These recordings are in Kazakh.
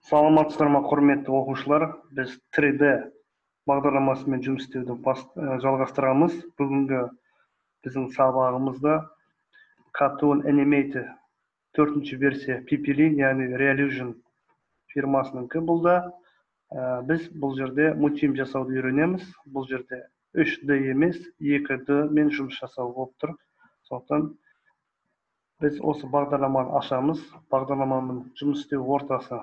Саламатсыздар ма, құрметті оқушылар? Біз 3D бағдарламасымен жұмыс істеуді жалғастырамыз. Бүгінгі біздің сабағымызда Cartoon Animator 4-ші версия PPLin, яғни Realusion фирмасыныңкі бұлда. Біз бұл жерде мультфильм жасауды үйренеміз. Бұл жерде 3D емес, 2D мен жұмыс жасау болып тұр. Сондықтан біз осы бағдарламаны ашамыз. Бағдарламаның жұмыс істеу ортасы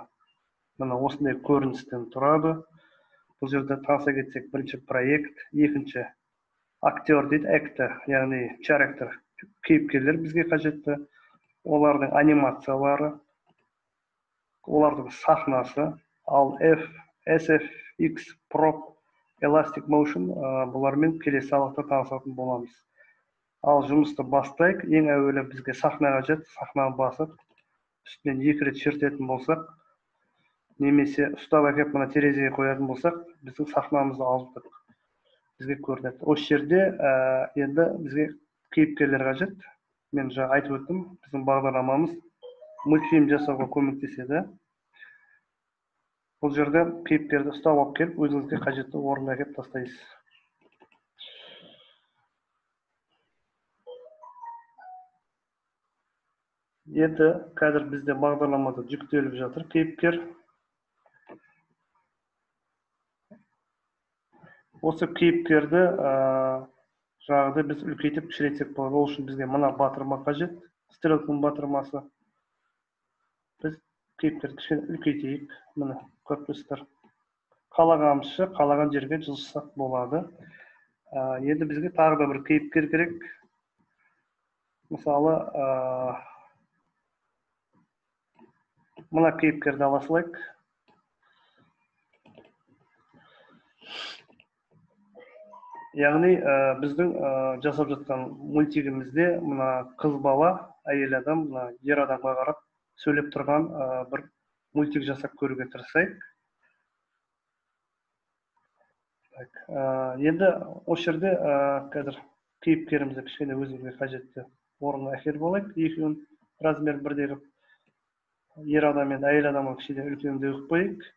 мына осындай көріністен тұрады. Бұл жерде таныса кетсек, бірінші проект, екінші актер дейді, actor, яғни character, кейіпкерлер бізге қажетті, олардың анимациялары, олардың сахнасы, ал SFX, Prop, Elastic Motion бұлармен келесі сабақта танысатын боламыз. Ал жұмысты бастайық. Ең әуелі бізге сахна қажет. Сахнаны басып, үстінен 2 рет шертетін болсақ, немесе ұстап әкеп мына терезеге қоятын болсақ, біздің сахнамызды алдық. Бізге көрінеді. Осы жерде енді бізге кейіпкерлер қажет. Мен жаңа айтып өттім, біздің бағдарламамыз мультфильм жасауға көмектеседі. Бұл жерде кейіпкерді ұстап алып келіп, өзіңізге қажетті орынға әкеп тастайсыз. Енді қазір бізде бағдарламада жүктеліп жатыр кейіпкер. Осы кейіпкерді жаңағыдай біз үлкейтіп кішірейтсек болады. Ол үшін бізге мына батырма қажет, стрелканың батырмасы. Біз кейіпкерді кішкене үлкейтейік. Міне, көріп тұрсыздар. Қалағанымызша, қалаған жерге жылжытсақ болады. Енді бізге тағы да бір кейіпкер керек. Мысалы, мына кейіпкерді ала салайық. Яғни біздің жасап жатқан мультигімізде мына қыз бала, әйел адам, ер адамға қарап сөйлеп тұрған бір мультик жасап көруге тырысайық. Енді осы жерде қазір кейіпкерімізді кішкене өзімізге қажетті орынға әкеліп алайық. Екеуін размер бірдей қылып, ер адам мен әйел адамға кішкене үлкендеу қылып қояйық.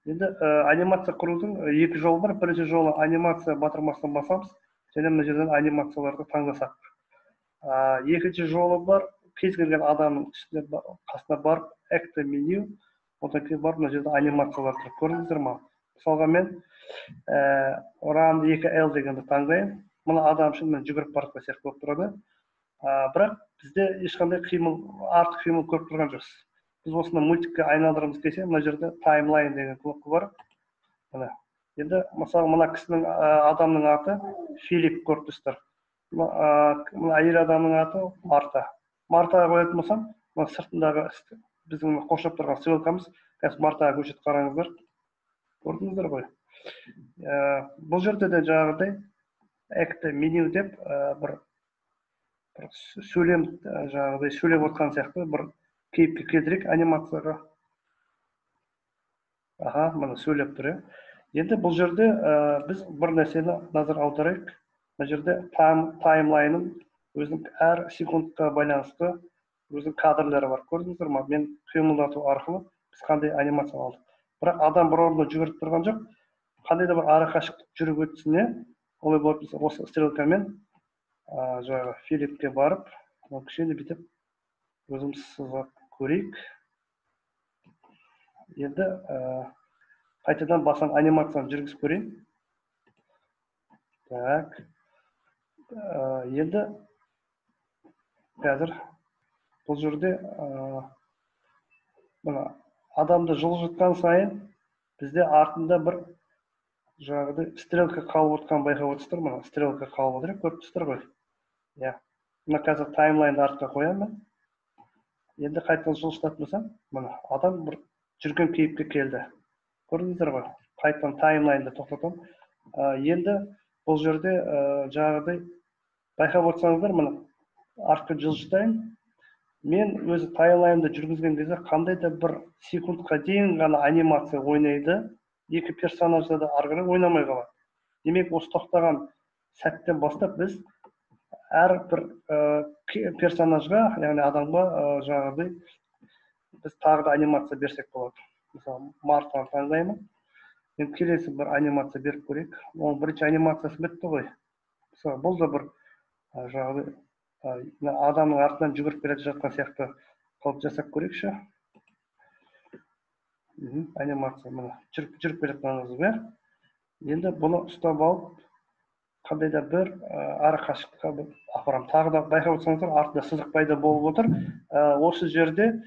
Енді анимация құрудың 2 жолы бар. Бірінші жолы анимация батырмасынан басамыз, және мына жерден анимацияларды таңдасақ. Екінші жолы бар, кез келген адамның қасына барып, actor меню, одан кейін барып, мына жерде анимациялар тұр. Көрдіңіздер ме? Мысалға мен run 2L дегенді таңдайын. Мына адам үшін мен жүгіріп барып сияқты болып тұрады. Бірақ бізде ешқандай артық қимыл көріп тұрған жоқсыз. Біз осыны мультикке айналдырғымыз келсе, мына жерде таймлайн деген кнопка бар. Енді мысалы мына кісінің адамның аты Филипп, көріп тұрсыздар. Мына әйел адамның аты Марта. Мартаға қоятын болсам, мына сыртындағы біздің қоршап тұрған стрелкамыз, қазір Мартаға көшеді, қараңыздар. Көрдіңіздер ғой. Бұл жерде де жаңағыдай actor меню деп бір сөйлем, жаңағыдай сөйлеп отқан сияқты бір кейіпке келтірейік анимацияға. Мына сөйлеп тұр. Енді бұл жерде біз бір нәрсені назар аударайық. Бұл жерде таймлайнның өзінің әр секундқа байланысты өзінің кадрлары бар. Көрдіңіздер ме? Мен қимылдату арқылы біз қандай анимация алдық. Бірақ адам бір орында жүгіріп тұрған жоқ. Қандай да бір ара қашықтық жүріп өтсіне, олай болып осы стрелкамен жаңағы Филиппке барып, кішкене бүйтіп өзіміз сызып көрейік. Енді қайтадан басан анимацияны жүргізіп көрейін. Так. Енді қазір бұл жерде адамды жылжытқан сайын бізде артында бір жаңағыдай стрелка қалып отқан байқап отырсыздар ма? Стрелка қалып отыр, көріп тұрсыздар ғой. Мына қазір таймлайнды артқа қоямын. Енді қайтадан жылжытатын болсам, мына адам бір жүрген кейіпке келді. Көрдіңіздер ғой? Қайтадан таймлайнды тоқтатам. Енді бұл жерде жаңағыдай байқап отырсаңыздар, мына артқа жылжытайын. Мен өзі таймлайнды жүргізген кезде қандай да бір секундқа дейін ғана анимация ойнайды. Екі персонажда да ары қарай ойнамай қалады. Демек, осы тоқтаған сәттен бастап біз әр бір персонажға, яғни адамға жаңағыдай біз тағы да анимация берсек болады. мысалы Мартаны таңдаймын. Енді келесі бір анимация беріп көрейік. Оның бірінші анимациясы бітті ғой. Мысалы бұл да бір жаңағы адамның артынан жүгіріп келе жатқан сияқты қылып жасап көрейікші. Анимация мына жүріп келе жатқаныңыз бе? Енді бұны ұстап алып, қандай да бір ары қашыққа апарамын. Тағы да байқап отырсаңыздар, артында сызық пайда болып отыр. Осы жерде,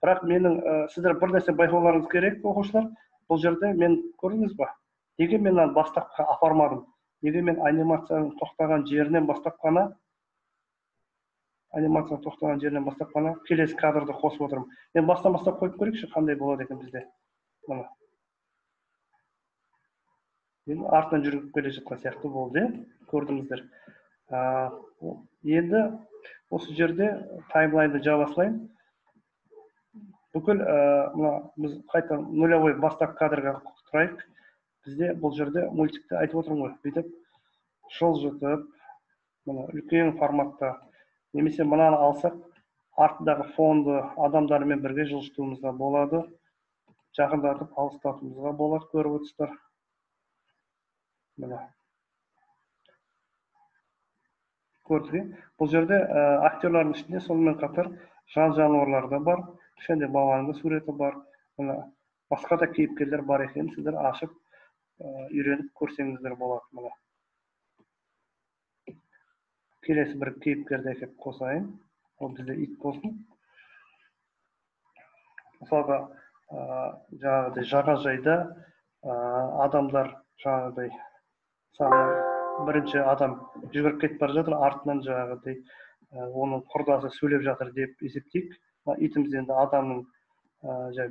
бірақ менің сіздер бір нәрсе байқауларыңыз керек, оқушылар. Бұл жерде мен көрдіңіз ба? Неге мен бастапқа апармадым? Неге мен анимацияның тоқтаған жерінен бастап қана келесі кадрды қосып отырмын. Мен бастап қойып көрейікші, қандай болады екен бізде. Мына. Мен артынан жүріп келе жатқан сияқты болды, көрдіңіздер. Енді осы жерде таймлайнды жаба салайын. Бүкіл біз қайта нулевой бастап кадрға тұрайық. Бізде бұл жерде мультикті айтып отырмын ғой. Бүйтіп жылжытып, мына үлкен форматта, немесе мынаны алсақ, артындағы фонды адамдармен бірге жылжытуымызға болады. Жақындатып, алыстатуымызға болады, көріп отырсыздар. Мына. Көрдік. Бұл жерде актерлардың ішінде сонымен қатар жан жануарлар да бар. Кішкентай баланың суреті бар. Мына басқа да кейіпкерлер бар екенін сіздер ашып үйреніп көрсеңіздер болады. Мына. Келесі бір кейіпкерді әкеп қосайын. Ол бізде ит болсын. Мысалға, жаңағыдай жағажайда адамдар жаңағыдай бірінші адам жүгіріп кетіп бара жатыр, артынан жаңағыдай оның құрдасы сөйлеп жатыр деп есептейік. Итіміз енді адамның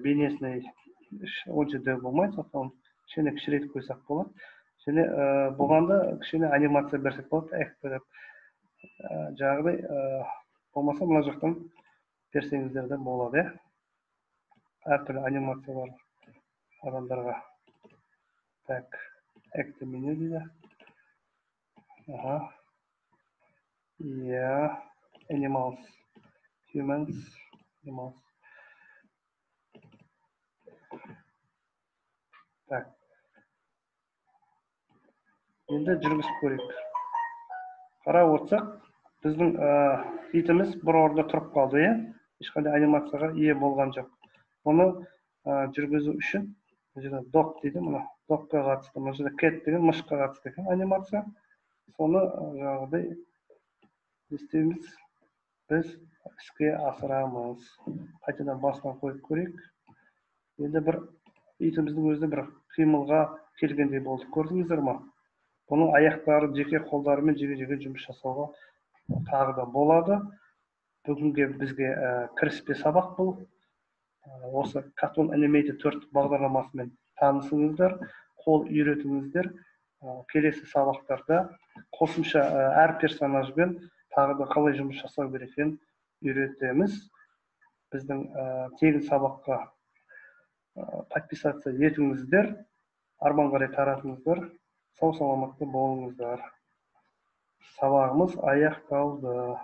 бейнесіне онша дәу болмайды, сондықтан кішкене кішірейтіп қойсақ болады. Және бұған да кішкене анимация берсек болады. Жаңағыдай болмаса мына жақтан берсеңіздер де болады. Әртүрлі анимациялар адамдарға. Так, экті меню дейді. Animals, humans, animals. Так. Енді жүргізіп көрейік. Қарап отырсақ, біздің итіміз бір орында тұрып қалды, ешқандай анимацияға ие болған жоқ. Оны жүргізу үшін, dog дейді, мына dogқа қатысты, мына жерде cat деген мышқа қатысты екен анимация. Соны жаңағыдай істейміз, біз іске асырамыз. Қайтадан басынан қойып көрейік. Енді бір итіміздің өзі бір қимылға келгендей болды. Көрдіңіздер ма? Бұның аяқтары жеке қолдарымен жеке жұмыс жасауға тағы да болады. Бүгінге бізге кіріспе сабақ бұл. Осы Cartoon Animated 4 бағдарламасымен танысыңыздар, қол үйретіңіздер. Келесі сабақтарда қосымша әр персонажбен тағы да қалай жұмыс жасау керек екенін үйретеміз. Біздің тегін сабаққа подписаться етіңіздер, арман қарай таратыңыздар, сау саламатты болыңыздар. Сабағымыз аяқталды.